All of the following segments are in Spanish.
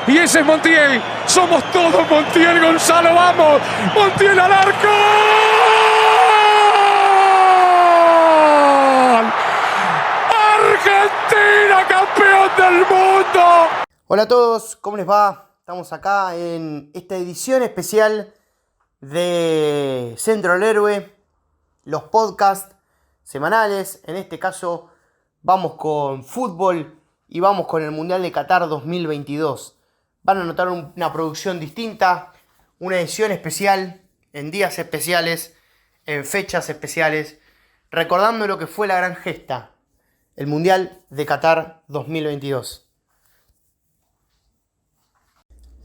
Y ese es Montiel. Somos todos Montiel, Gonzalo. ¡Vamos! ¡Montiel al arco! ¡Argentina, campeón del mundo! Hola a todos, ¿cómo les va? Estamos acá en esta edición especial de Centro del Héroe, los podcasts semanales. En este caso vamos con fútbol y vamos con el Mundial de Qatar 2022. Van a notar una producción distinta, una edición especial, en días especiales, en fechas especiales, recordando lo que fue la gran gesta, el Mundial de Qatar 2022.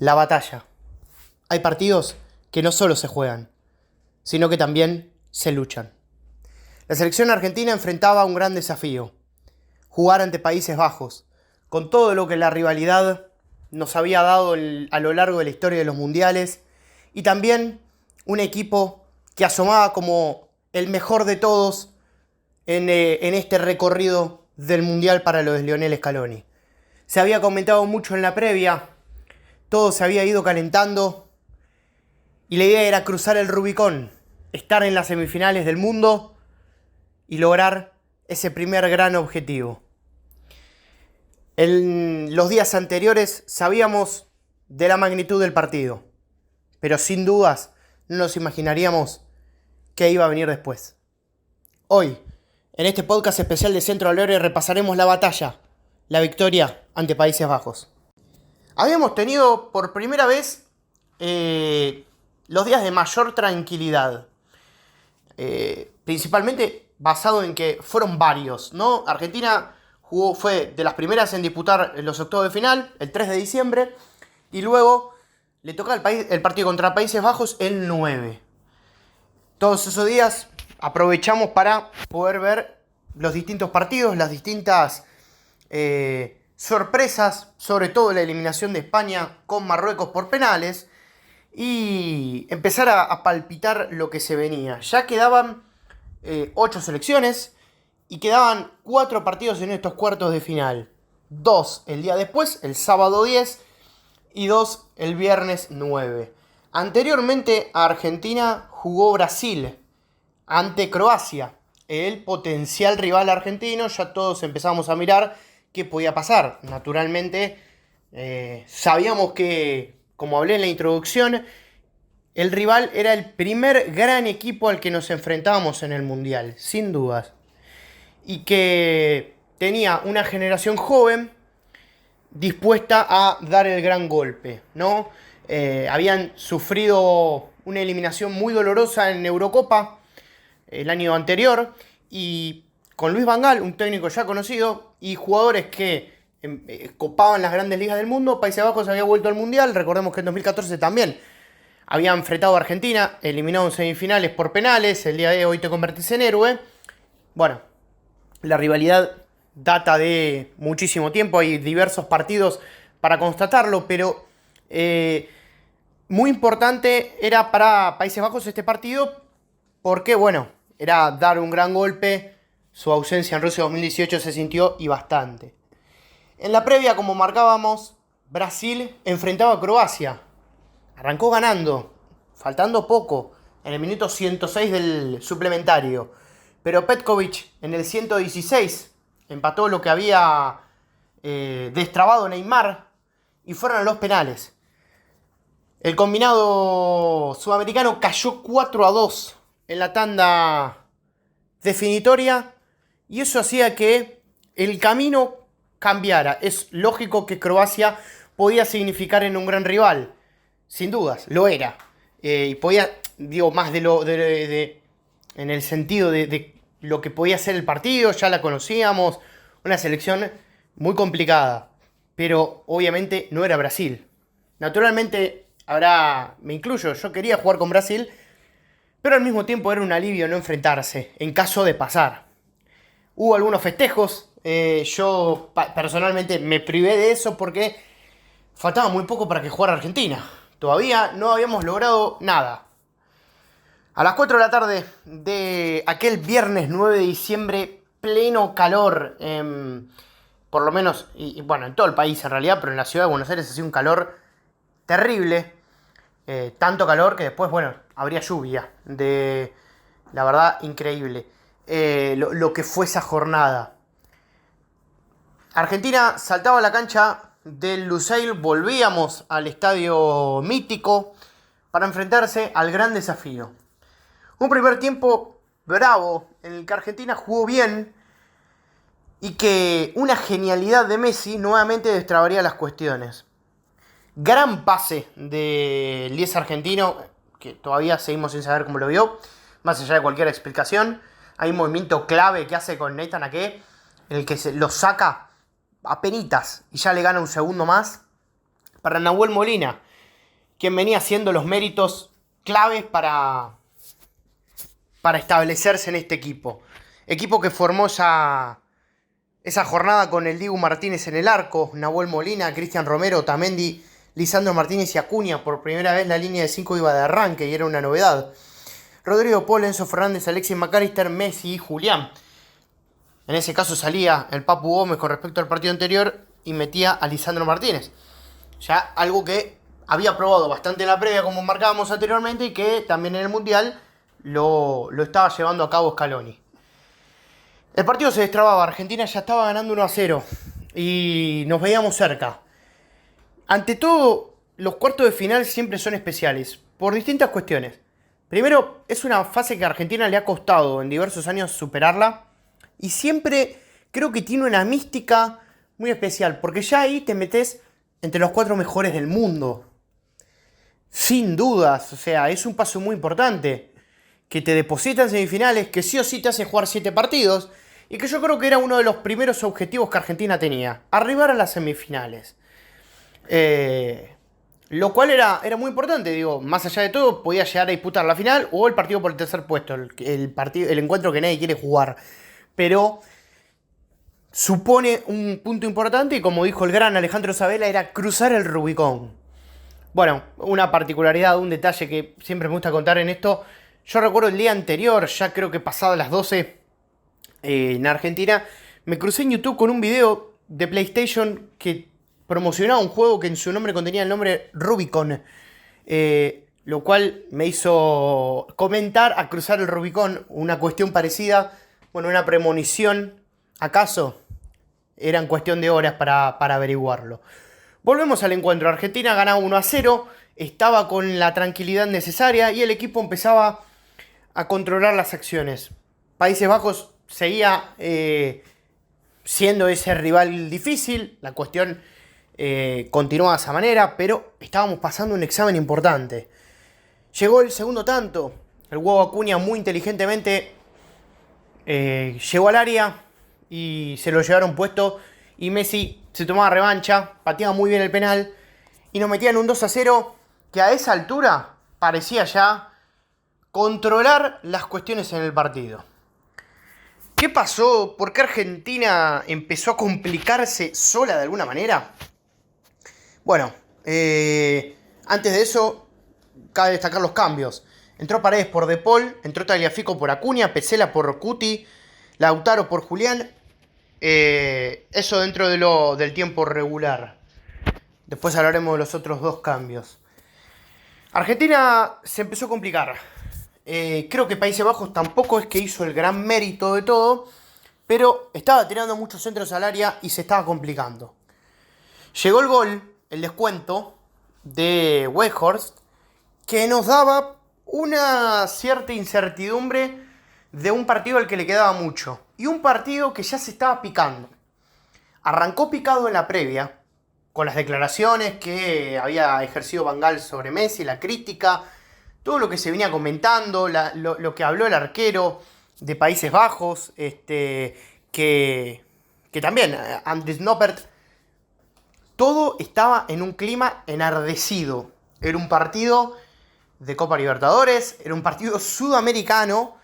La batalla. Hay partidos que no solo se juegan, sino que también se luchan. La selección argentina enfrentaba un gran desafío: jugar ante Países Bajos, con todo lo que la rivalidad nos había dado a lo largo de la historia de los mundiales, y también un equipo que asomaba como el mejor de todos en este recorrido del mundial para los de Lionel Scaloni. Se había comentado mucho en la previa, todo se había ido calentando y la idea era cruzar el Rubicón, estar en las semifinales del mundo y lograr ese primer gran objetivo. En los días anteriores sabíamos de la magnitud del partido, pero sin dudas no nos imaginaríamos qué iba a venir después. Hoy, en este podcast especial de Centro del Héroe, repasaremos la batalla, la victoria ante Países Bajos. Habíamos tenido por primera vez los días de mayor tranquilidad, principalmente basado en que fueron varios, ¿no? Argentina fue de las primeras en disputar los octavos de final, el 3 de diciembre, y luego le toca el partido contra Países Bajos el 9. Todos esos días aprovechamos para poder ver los distintos partidos, las distintas sorpresas, sobre todo la eliminación de España con Marruecos por penales, y empezar a palpitar lo que se venía. Ya quedaban 8 selecciones y quedaban 4 partidos en estos cuartos de final. 2 el día después, el sábado 10, y 2 el viernes 9. Anteriormente a Argentina jugó Brasil ante Croacia, el potencial rival argentino. Ya todos empezamos a mirar qué podía pasar. Naturalmente, sabíamos que, como hablé en la introducción, el rival era el primer gran equipo al que nos enfrentábamos en el Mundial, sin dudas. Y que tenía una generación joven dispuesta a dar el gran golpe, ¿no? Habían sufrido una eliminación muy dolorosa en Eurocopa el año anterior, y con Luis Van Gaal, un técnico ya conocido, y jugadores que copaban las grandes ligas del mundo, Países Bajos había vuelto al Mundial. Recordemos que en 2014 también había enfrentado a Argentina, eliminado en semifinales por penales. El día de hoy te convertís en héroe. Bueno, la rivalidad data de muchísimo tiempo, hay diversos partidos para constatarlo, pero muy importante era para Países Bajos este partido, porque bueno, era dar un gran golpe. Su ausencia en Rusia 2018 se sintió, y bastante. En la previa, como marcábamos, Brasil enfrentaba a Croacia. Arrancó ganando, faltando poco, en el minuto 106 del suplementario. Pero Petkovic en el 116 empató lo que había destrabado Neymar, y fueron a los penales. El combinado sudamericano cayó 4-2 en la tanda definitoria, y eso hacía que el camino cambiara. Es lógico que Croacia podía significar en un gran rival, sin dudas, lo era. Y podía, digo, más en el sentido de lo que podía ser el partido, ya la conocíamos, una selección muy complicada, pero obviamente no era Brasil. Naturalmente, me incluyo, yo quería jugar con Brasil, pero al mismo tiempo era un alivio no enfrentarse, en caso de pasar. Hubo algunos festejos, yo personalmente me privé de eso porque faltaba muy poco para que jugara Argentina. Todavía no habíamos logrado nada. A las 4 de la tarde de aquel viernes 9 de diciembre, pleno calor por lo menos, y bueno, en todo el país en realidad, pero en la ciudad de Buenos Aires hacía un calor terrible. Tanto calor que después, bueno, habría lluvia. La verdad, increíble. Lo que fue esa jornada. Argentina saltaba a la cancha del Lusail, volvíamos al estadio mítico para enfrentarse al gran desafío. Un primer tiempo bravo, en el que Argentina jugó bien y que una genialidad de Messi nuevamente destrabaría las cuestiones. Gran pase del 10 argentino, que todavía seguimos sin saber cómo lo vio, más allá de cualquier explicación. Hay un movimiento clave que hace con Nathan Ake, en el que lo saca a penitas y ya le gana un segundo más para Nahuel Molina, quien venía haciendo los méritos claves para establecerse en este equipo. Equipo que formó esa jornada con el Dibu Martínez en el arco, Nahuel Molina, Cristian Romero, Otamendi, Lisandro Martínez y Acuña. Por primera vez la línea de 5 iba de arranque y era una novedad. Rodrigo Paul, Enzo Fernández, Alexis McAllister, Messi y Julián. En ese caso salía el Papu Gómez con respecto al partido anterior y metía a Lisandro Martínez. Ya algo que había probado bastante en la previa, como marcábamos anteriormente, y que también en el Mundial lo estaba llevando a cabo Scaloni. El partido se destrababa, Argentina ya estaba ganando 1-0 y nos veíamos cerca. Ante todo, los cuartos de final siempre son especiales, por distintas cuestiones. Primero, es una fase que a Argentina le ha costado en diversos años superarla. Y siempre creo que tiene una mística muy especial, porque ya ahí te metes entre los 4 mejores del mundo. Sin dudas, o sea, es un paso muy importante. Que te deposita en semifinales, que sí o sí te hace jugar 7 partidos. Y que yo creo que era uno de los primeros objetivos que Argentina tenía. Arribar a las semifinales. Lo cual era muy importante, digo, más allá de todo, podía llegar a disputar la final o el partido por el tercer puesto, el encuentro que nadie quiere jugar. Pero supone un punto importante y, como dijo el gran Alejandro Sabela, era cruzar el Rubicón. Bueno, una particularidad, un detalle que siempre me gusta contar en esto. Yo recuerdo el día anterior, ya creo que pasadas las 12 en Argentina, me crucé en YouTube con un video de PlayStation que promocionaba un juego que en su nombre contenía el nombre Rubicon. Lo cual me hizo comentar a cruzar el Rubicón, una cuestión parecida. Bueno, una premonición, ¿acaso? Eran cuestión de horas para averiguarlo. Volvemos al encuentro. Argentina ganaba 1-0, estaba con la tranquilidad necesaria y el equipo empezaba a controlar las acciones. Países Bajos seguía siendo ese rival difícil, la cuestión continuaba de esa manera, pero estábamos pasando un examen importante. Llegó el segundo tanto, el huevo Acuña muy inteligentemente llegó al área y se lo llevaron puesto y Messi se tomaba revancha, pateaba muy bien el penal y nos metían un 2-0 que a esa altura parecía ya controlar las cuestiones en el partido. ¿Qué pasó? ¿Por qué Argentina empezó a complicarse sola de alguna manera? Bueno, antes de eso cabe destacar los cambios. Entró Paredes por De Paul, entró Tagliafico por Acuña, Pesela por Cuti, Lautaro por Julián. Eso dentro del tiempo regular. Después hablaremos de los otros 2 cambios. Argentina se empezó a complicar. Creo que Países Bajos tampoco es que hizo el gran mérito de todo, pero estaba tirando muchos centros al área y se estaba complicando. Llegó el gol, el descuento de Weghorst, que nos daba una cierta incertidumbre de un partido al que le quedaba mucho. Y un partido que ya se estaba picando. Arrancó picado en la previa, con las declaraciones que había ejercido Van Gaal sobre Messi, la crítica, todo lo que se venía comentando, lo que habló el arquero de Países Bajos, que también, Andries Noppert. Todo estaba en un clima enardecido. Era un partido de Copa Libertadores, era un partido sudamericano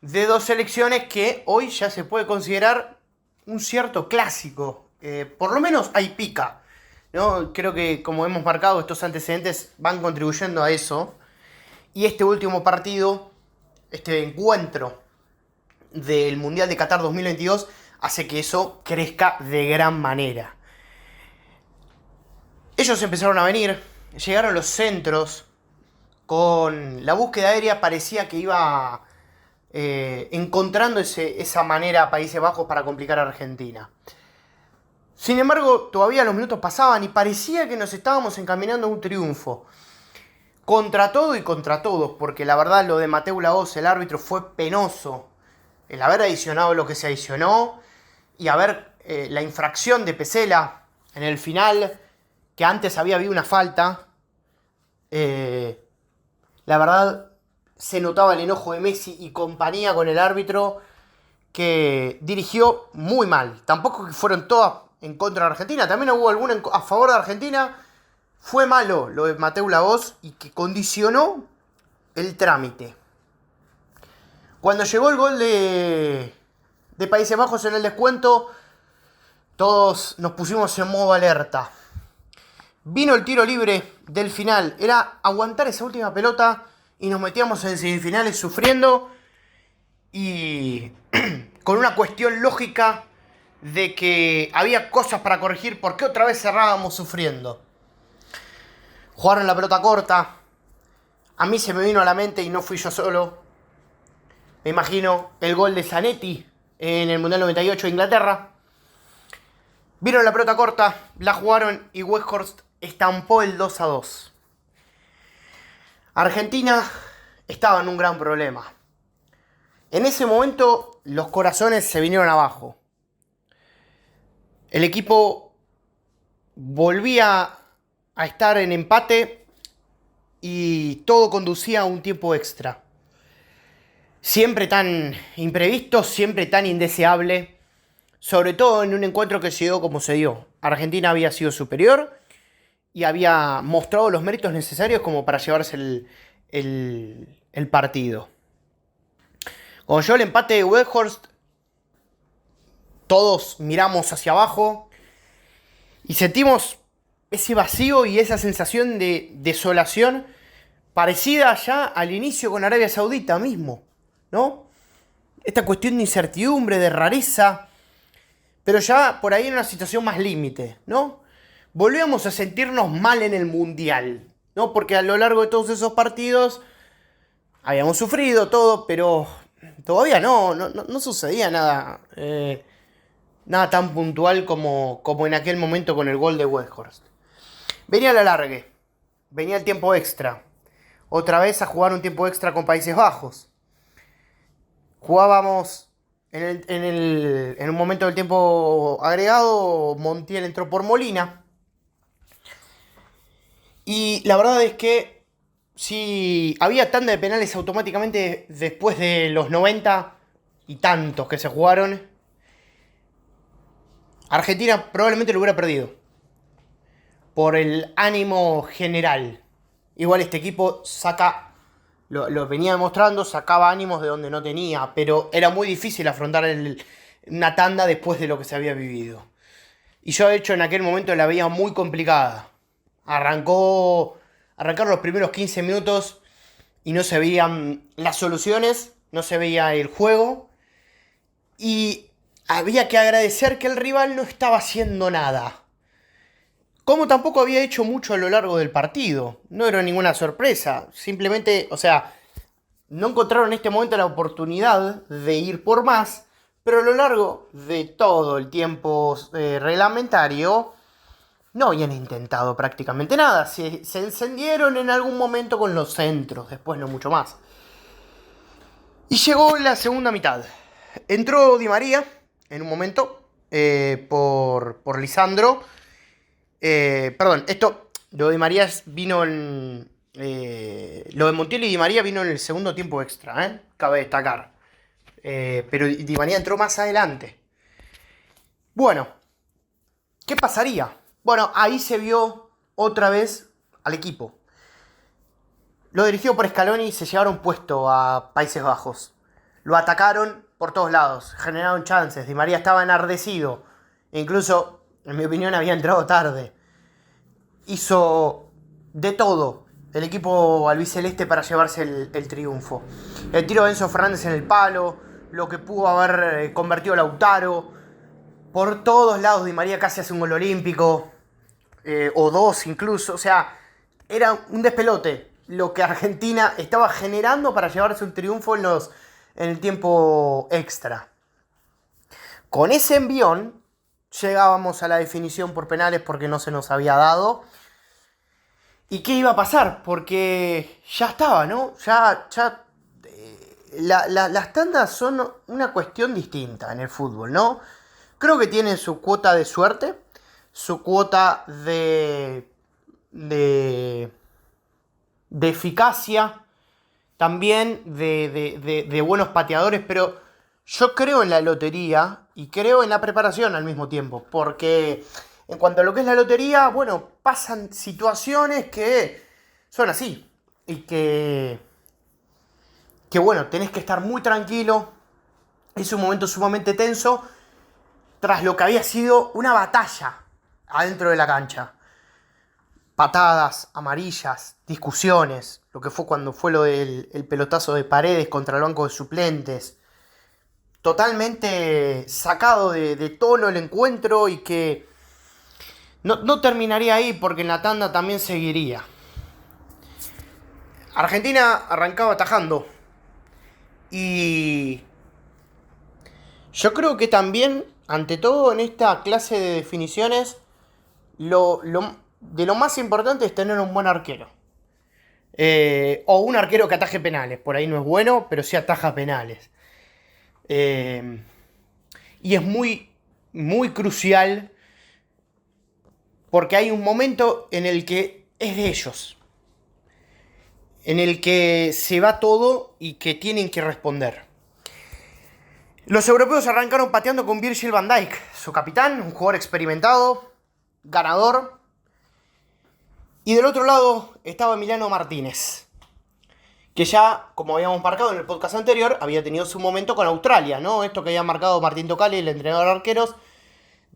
de 2 selecciones que hoy ya se puede considerar un cierto clásico. Por lo menos hay pica, ¿no? Creo que, como hemos marcado, estos antecedentes van contribuyendo a eso. Y este último partido, este encuentro del Mundial de Qatar 2022, hace que eso crezca de gran manera. Ellos empezaron a venir, llegaron los centros, con la búsqueda aérea parecía que iba encontrando esa manera a Países Bajos para complicar a Argentina. Sin embargo, todavía los minutos pasaban y parecía que nos estábamos encaminando a un triunfo. Contra todo y contra todos, porque la verdad lo de Mateu Laoz, el árbitro, fue penoso. El haber adicionado lo que se adicionó y haber la infracción de Pesela en el final, que antes había habido una falta. La verdad se notaba el enojo de Messi y compañía con el árbitro, que dirigió muy mal. Tampoco que fueron todas en contra de Argentina, también hubo alguna a favor de Argentina. Fue malo lo de Mateu Laoz y que condicionó el trámite. Cuando llegó el gol de Países Bajos en el descuento, todos nos pusimos en modo alerta. Vino el tiro libre del final. Era aguantar esa última pelota y nos metíamos en semifinales sufriendo y con una cuestión lógica de que había cosas para corregir porque otra vez cerrábamos sufriendo. Jugaron la pelota corta. A mí se me vino a la mente, y no fui yo solo, me imagino el gol de Zanetti en el Mundial 98 de Inglaterra. Vieron la pelota corta, la jugaron y Weghorst estampó el 2-2. Argentina estaba en un gran problema. En ese momento los corazones se vinieron abajo. El equipo volvía a estar en empate y todo conducía a un tiempo extra. Siempre tan imprevisto, siempre tan indeseable, sobre todo en un encuentro que se dio como se dio. Argentina había sido superior y había mostrado los méritos necesarios como para llevarse el partido. Cuando llegó el empate de Weghorst, todos miramos hacia abajo y sentimos ese vacío y esa sensación de desolación parecida ya al inicio con Arabia Saudita mismo, ¿no? Esta cuestión de incertidumbre, de rareza, pero ya por ahí en una situación más límite, ¿no? Volvíamos a sentirnos mal en el Mundial, ¿no? Porque a lo largo de todos esos partidos habíamos sufrido todo, pero todavía no sucedía nada, nada tan puntual como en aquel momento con el gol de Weghorst. Venía el alargue, venía el tiempo extra, otra vez a jugar un tiempo extra con Países Bajos. Jugábamos en un momento del tiempo agregado, Montiel entró por Molina. Y la verdad es que si había tanda de penales automáticamente después de los 90 y tantos que se jugaron, Argentina probablemente lo hubiera perdido por el ánimo general. Igual este equipo lo venía demostrando, sacaba ánimos de donde no tenía, pero era muy difícil afrontar una tanda después de lo que se había vivido. Y yo, de hecho, en aquel momento la veía muy complicada. Arrancaron los primeros 15 minutos y no se veían las soluciones, no se veía el juego. Y había que agradecer que el rival no estaba haciendo nada. Como tampoco había hecho mucho a lo largo del partido. No era ninguna sorpresa. Simplemente, no encontraron en este momento la oportunidad de ir por más. Pero a lo largo de todo el tiempo reglamentario no habían intentado prácticamente nada. Se encendieron en algún momento con los centros. Después no mucho más. Y llegó la segunda mitad. Entró Di María en un momento por Lisandro. Lo de Di María vino en... lo de Montiel y Di María vino en el segundo tiempo extra, cabe destacar. Pero Di María entró más adelante. Bueno, ¿qué pasaría? Bueno, ahí se vio otra vez al equipo. Lo dirigió por Scaloni y se llevaron puesto a Países Bajos. Lo atacaron por todos lados, generaron chances. Di María estaba enardecido. E incluso, en mi opinión, había entrado tarde. Hizo de todo el equipo albiceleste para llevarse el triunfo. El tiro de Enzo Fernández en el palo, lo que pudo haber convertido Lautaro, Por todos lados Di María casi hace un gol olímpico, o dos incluso, o sea, era un despelote lo que Argentina estaba generando para llevarse un triunfo en el tiempo extra. Con ese envión llegábamos a la definición por penales porque no se nos había dado. ¿Y qué iba a pasar? Porque ya estaba, ¿no? Las tandas son una cuestión distinta en el fútbol, ¿no? Creo que tienen su cuota de suerte, su cuota de eficacia, también de buenos pateadores, pero yo creo en la lotería y creo en la preparación al mismo tiempo, porque en cuanto a lo que es la lotería, bueno, pasan situaciones que son así y que bueno, tenés que estar muy tranquilo. Es un momento sumamente tenso tras lo que había sido una batalla adentro de la cancha. Patadas, amarillas, discusiones, lo que fue cuando fue lo del el pelotazo de Paredes contra el banco de suplentes. Totalmente sacado de tono el encuentro y que no terminaría ahí porque en la tanda también seguiría. Argentina arrancaba atajando y yo creo que también, ante todo en esta clase de definiciones, de lo más importante es tener un buen arquero. O un arquero que ataje penales. Por ahí no es bueno, pero sí ataja penales. Y es muy, muy crucial porque hay un momento en el que es de ellos. En el que se va todo y que tienen que responder. Los europeos arrancaron pateando con Virgil van Dijk, su capitán, un jugador experimentado, ganador. Y del otro lado estaba Emiliano Martínez, que ya, como habíamos marcado en el podcast anterior, había tenido su momento con Australia, ¿no? Esto que había marcado Martín Tocali, el entrenador de arqueros,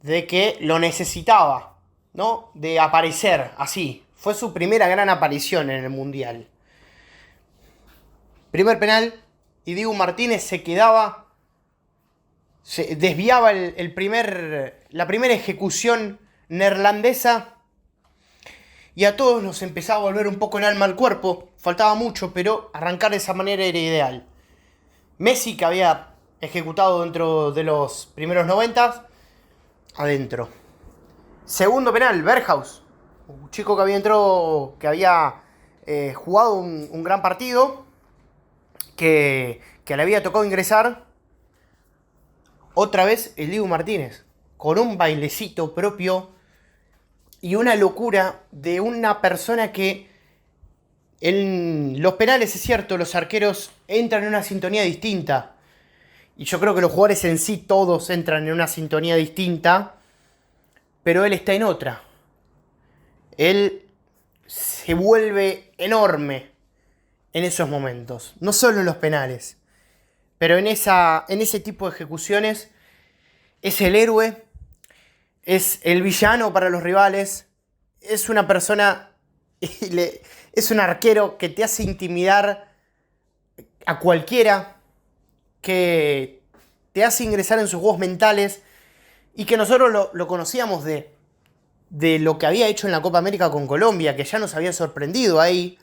de que lo necesitaba, ¿no? De aparecer así. Fue su primera gran aparición en el Mundial. Primer penal, y Dibu Martínez se desviaba la primera ejecución neerlandesa. Y a todos nos empezaba a volver un poco el alma al cuerpo. Faltaba mucho, pero arrancar de esa manera era ideal. Messi, que había ejecutado dentro de los primeros 90, adentro. Segundo penal, Berghaus. Un chico que había entrado, que había jugado un gran partido, que le había tocado ingresar. Otra vez el Dibu Martínez, con un bailecito propio y una locura de una persona que en los penales, es cierto, los arqueros entran en una sintonía distinta. Y yo creo que los jugadores en sí todos entran en una sintonía distinta, pero él está en otra. Él se vuelve enorme en esos momentos, no solo en los penales, pero en ese tipo de ejecuciones es el héroe, es el villano para los rivales, es una persona, es un arquero que te hace intimidar a cualquiera, que te hace ingresar en sus juegos mentales y que nosotros lo conocíamos de lo que había hecho en la Copa América con Colombia, que ya nos había sorprendido ahí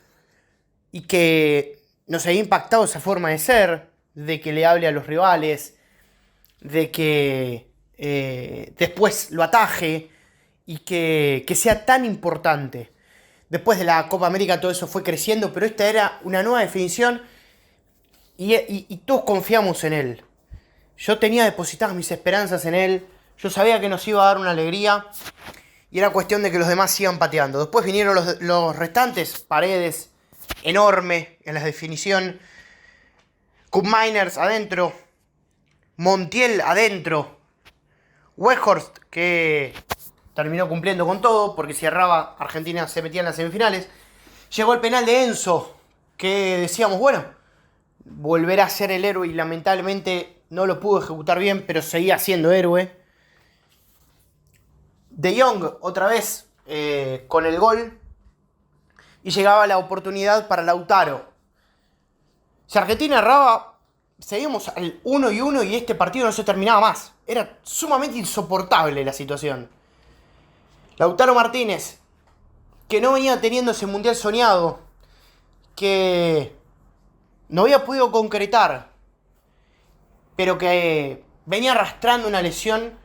y que nos había impactado esa forma de ser, de que le hable a los rivales, de que después lo ataje y que sea tan importante. Después de la Copa América todo eso fue creciendo, pero esta era una nueva definición y todos confiamos en él. Yo tenía depositadas mis esperanzas en él, yo sabía que nos iba a dar una alegría y era cuestión de que los demás sigan pateando. Después vinieron los restantes, Paredes, enorme en la definición, Koopmeiners adentro, Montiel adentro, Weghorst, que terminó cumpliendo con todo, porque si erraba, Argentina se metía en las semifinales. Llegó el penal de Enzo, que decíamos, bueno, volverá a ser el héroe y lamentablemente no lo pudo ejecutar bien, pero seguía siendo héroe. De Jong, otra vez, con el gol, y llegaba la oportunidad para Lautaro. Si Argentina erraba, seguimos al 1-1 y este partido no se terminaba más. Era sumamente insoportable la situación. Lautaro Martínez, que no venía teniendo ese mundial soñado, que no había podido concretar, pero que venía arrastrando una lesión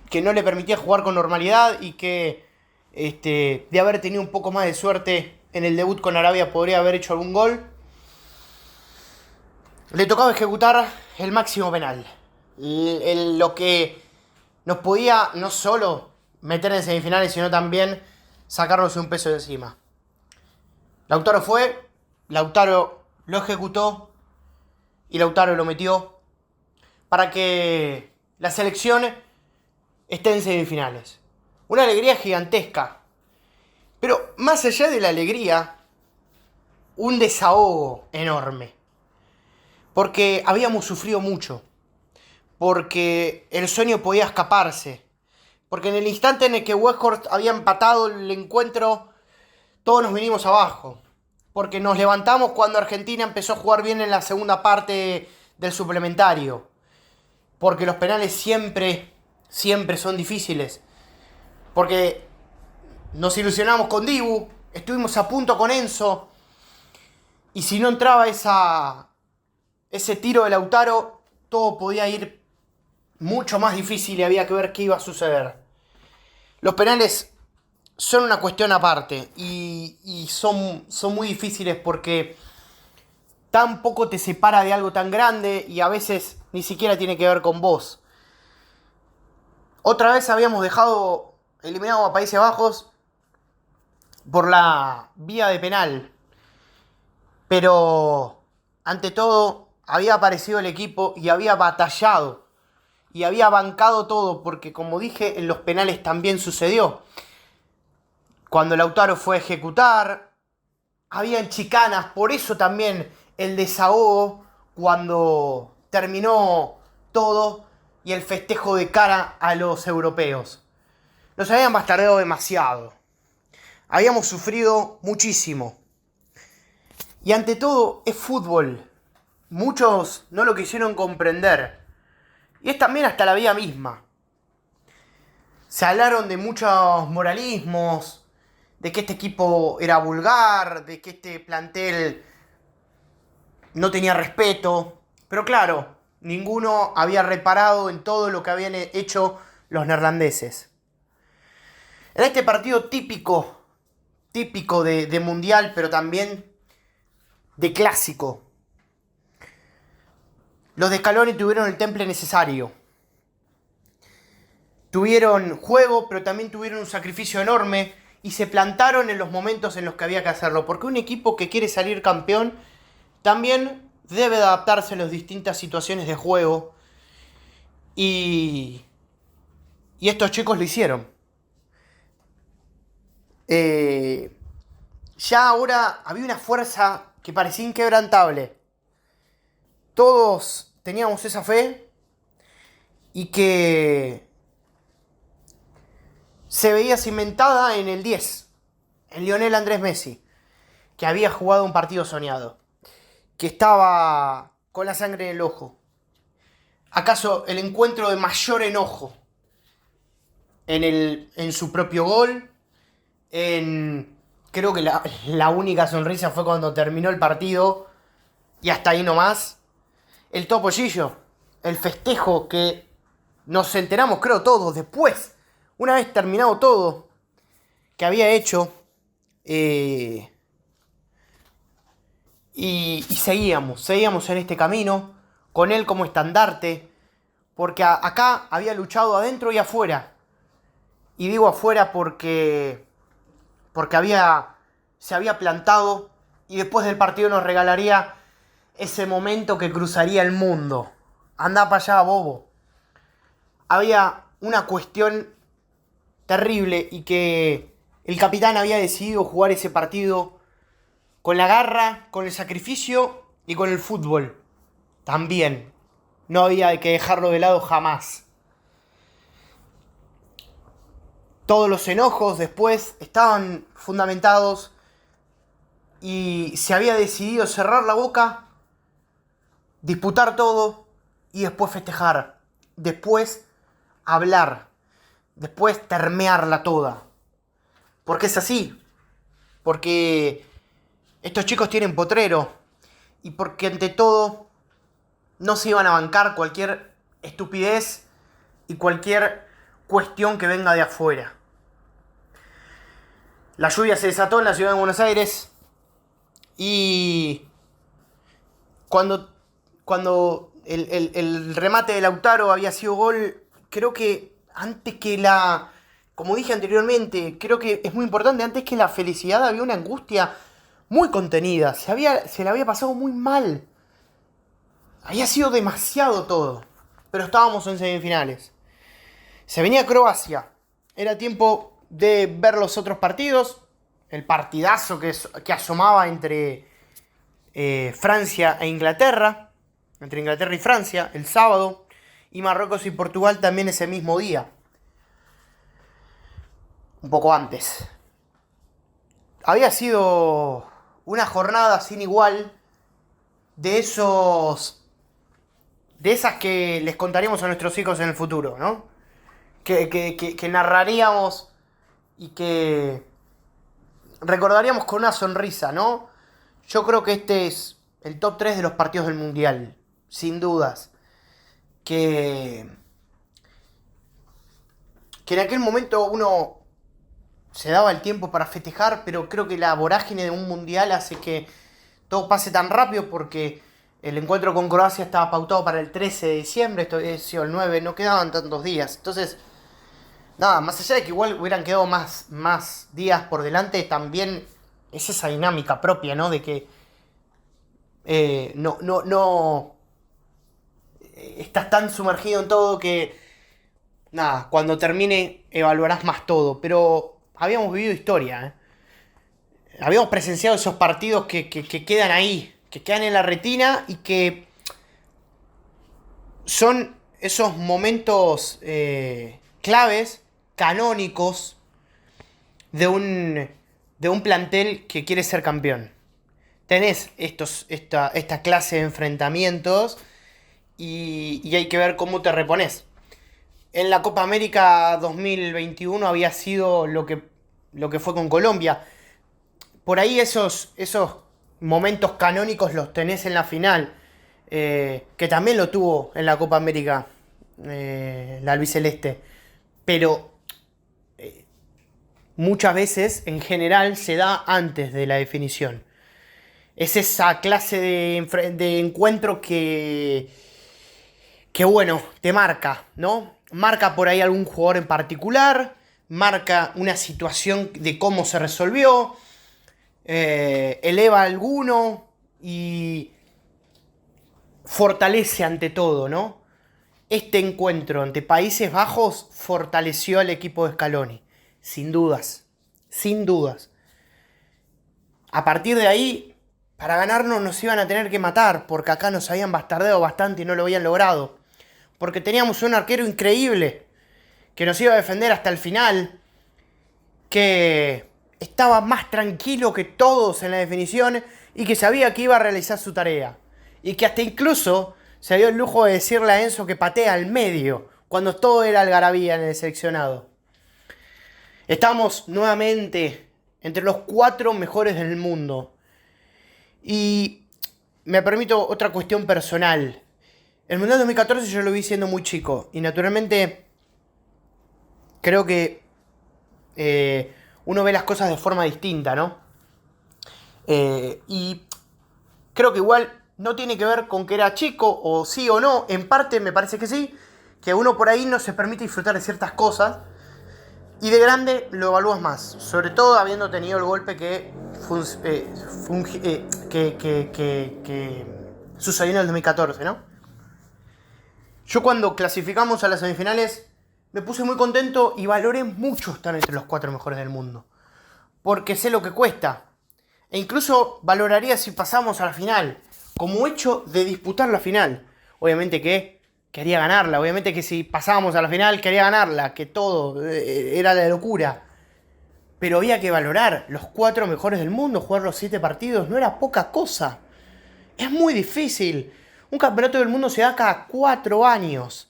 que no le permitía jugar con normalidad y que de haber tenido un poco más de suerte en el debut con Arabia podría haber hecho algún gol. Le tocaba ejecutar el máximo penal. Lo que nos podía no solo meter en semifinales, sino también sacarnos un peso de encima. Lautaro fue, Lautaro lo ejecutó y Lautaro lo metió para que la selección esté en semifinales. Una alegría gigantesca. Pero más allá de la alegría, un desahogo enorme. Porque habíamos sufrido mucho. Porque el sueño podía escaparse. Porque en el instante en el que Weghorst había empatado el encuentro, todos nos vinimos abajo. Porque nos levantamos cuando Argentina empezó a jugar bien en la segunda parte del suplementario. Porque los penales siempre son difíciles. Porque nos ilusionamos con Dibu, estuvimos a punto con Enzo. Y si no entraba ese tiro de Lautaro, todo podía ir mucho más difícil y había que ver qué iba a suceder. Los penales son una cuestión aparte y son muy difíciles porque tan poco te separa de algo tan grande y a veces ni siquiera tiene que ver con vos. Otra vez habíamos dejado eliminado a Países Bajos por la vía de penal. Pero ante todo había aparecido el equipo y había batallado y había bancado todo, porque como dije, en los penales también sucedió. Cuando Lautaro fue a ejecutar, habían chicanas, por eso también el desahogo cuando terminó todo y el festejo de cara a los europeos. Nos habían bastardeado demasiado. Habíamos sufrido muchísimo. Y ante todo es fútbol. Muchos no lo quisieron comprender. Y es también hasta la vida misma. Se hablaron de muchos moralismos, de que este equipo era vulgar, de que este plantel no tenía respeto. Pero claro, ninguno había reparado en todo lo que habían hecho los neerlandeses. En este partido típico de mundial, pero también de clásico, los de Scaloni tuvieron el temple necesario. Tuvieron juego, pero también tuvieron un sacrificio enorme y se plantaron en los momentos en los que había que hacerlo. Porque un equipo que quiere salir campeón también debe adaptarse a las distintas situaciones de juego. Y estos chicos lo hicieron. Ya ahora había una fuerza que parecía inquebrantable. Todos teníamos esa fe y que se veía cimentada en el 10, en Lionel Andrés Messi, que había jugado un partido soñado, que estaba con la sangre en el ojo. ¿Acaso el encuentro de mayor enojo en su propio gol? Creo que la única sonrisa fue cuando terminó el partido y hasta ahí nomás. El topollillo, el festejo que nos enteramos, creo todos, después, una vez terminado todo, que había hecho. Y seguíamos en este camino, con él como estandarte, porque acá había luchado adentro y afuera. Y digo afuera porque se había plantado y después del partido nos regalaría ese momento que cruzaría el mundo. Andá para allá, bobo. Había una cuestión terrible y que el capitán había decidido jugar ese partido con la garra, con el sacrificio y con el fútbol. También. No había que dejarlo de lado jamás. Todos los enojos después estaban fundamentados y se había decidido cerrar la boca disputar todo y después festejar, después hablar, después termearla toda. Porque es así, porque estos chicos tienen potrero y porque ante todo no se iban a bancar cualquier estupidez y cualquier cuestión que venga de afuera. La lluvia se desató en la ciudad de Buenos Aires y cuando el remate de Lautaro había sido gol, creo que antes que como dije anteriormente, creo que es muy importante, antes que la felicidad había una angustia muy contenida, se le había pasado muy mal. Había sido demasiado todo, pero estábamos en semifinales. Se venía Croacia, era tiempo de ver los otros partidos, el partidazo que asomaba entre Francia e Inglaterra, entre Inglaterra y Francia, el sábado, y Marruecos y Portugal también ese mismo día, un poco antes. Había sido una jornada sin igual, de esas que les contaremos a nuestros hijos en el futuro, ¿no? Que narraríamos y que recordaríamos con una sonrisa, ¿no? Yo creo que este es el top 3 de los partidos del Mundial, sin dudas. Que en aquel momento uno se daba el tiempo para festejar, pero creo que la vorágine de un Mundial hace que todo pase tan rápido porque el encuentro con Croacia estaba pautado para el 13 de diciembre, esto es el 9, no quedaban tantos días. Entonces, nada, más allá de que igual hubieran quedado más días por delante, también es esa dinámica propia, ¿no? De que no estás tan sumergido en todo que, nada, cuando termine evaluarás más todo. Pero habíamos vivido historia, ¿eh? Habíamos presenciado esos partidos que quedan ahí, que quedan en la retina y que son esos momentos claves, canónicos, de un plantel que quiere ser campeón. Tenés esta clase de enfrentamientos y hay que ver cómo te repones. En la Copa América 2021 había sido lo que fue con Colombia. Por ahí esos momentos canónicos los tenés en la final, que también lo tuvo en la Copa América la albiceleste. Pero muchas veces, en general, se da antes de la definición. Es esa clase de encuentro que bueno, te marca, ¿no? Marca por ahí algún jugador en particular, marca una situación de cómo se resolvió, eleva a alguno y fortalece ante todo, ¿no? Este encuentro ante Países Bajos fortaleció al equipo de Scaloni, sin dudas, sin dudas. A partir de ahí, para ganarnos nos iban a tener que matar, porque acá nos habían bastardeado bastante y no lo habían logrado. Porque teníamos un arquero increíble, que nos iba a defender hasta el final, que estaba más tranquilo que todos en la definición y que sabía que iba a realizar su tarea. Y que hasta incluso se dio el lujo de decirle a Enzo que patea al medio, cuando todo era algarabía en el seleccionado. Estamos nuevamente entre los 4 mejores del mundo. Y me permito otra cuestión personal. El Mundial 2014 yo lo vi siendo muy chico. Y naturalmente creo que uno ve las cosas de forma distinta, ¿no? Y creo que igual no tiene que ver con que era chico o sí o no. En parte me parece que sí. Que uno por ahí no se permite disfrutar de ciertas cosas. Y de grande lo evalúas más. Sobre todo habiendo tenido el golpe que sucedió en el 2014, ¿no? Yo cuando clasificamos a las semifinales me puse muy contento y valoré mucho estar entre los 4 mejores del mundo. Porque sé lo que cuesta. E incluso valoraría si pasamos a la final, como hecho de disputar la final. Obviamente que quería ganarla, obviamente que si pasábamos a la final quería ganarla, que todo era la locura. Pero había que valorar los 4 mejores del mundo, jugar los 7 partidos, no era poca cosa. Es muy difícil. Un campeonato del mundo se da cada 4 años.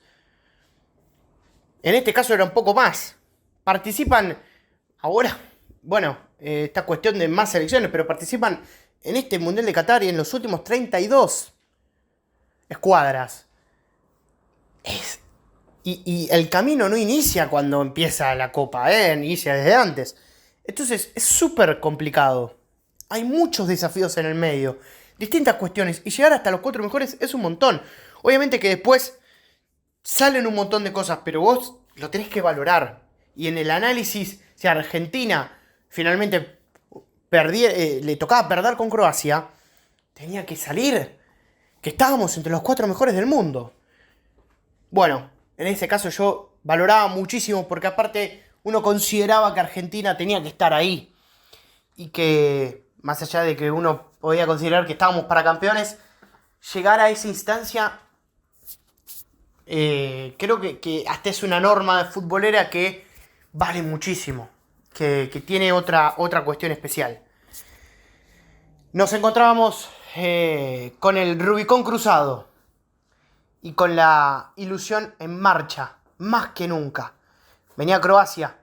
En este caso era un poco más. Participan ahora, bueno, esta cuestión de más selecciones, pero participan en este Mundial de Qatar y en los últimos 32 escuadras. Y el camino no inicia cuando empieza la Copa, inicia desde antes. Entonces es súper complicado. Hay muchos desafíos en el medio, distintas cuestiones, y llegar hasta los 4 mejores es un montón. Obviamente que después salen un montón de cosas, pero vos lo tenés que valorar. Y en el análisis, si Argentina finalmente le tocaba perder con Croacia, tenía que salir que estábamos entre los 4 mejores del mundo. Bueno, en ese caso yo valoraba muchísimo porque aparte uno consideraba que Argentina tenía que estar ahí. Y que, más allá de que uno podía considerar que estábamos para campeones, llegar a esa instancia, creo que hasta es una norma futbolera que vale muchísimo. Que tiene otra cuestión especial. Nos encontrábamos con el Rubicón cruzado. Y con la ilusión en marcha, más que nunca. Venía Croacia.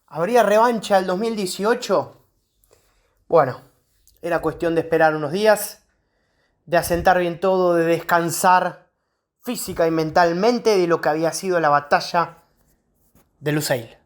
¿Habría revancha el 2018? Bueno, era cuestión de esperar unos días, de asentar bien todo, de descansar física y mentalmente de lo que había sido la batalla de Lusail.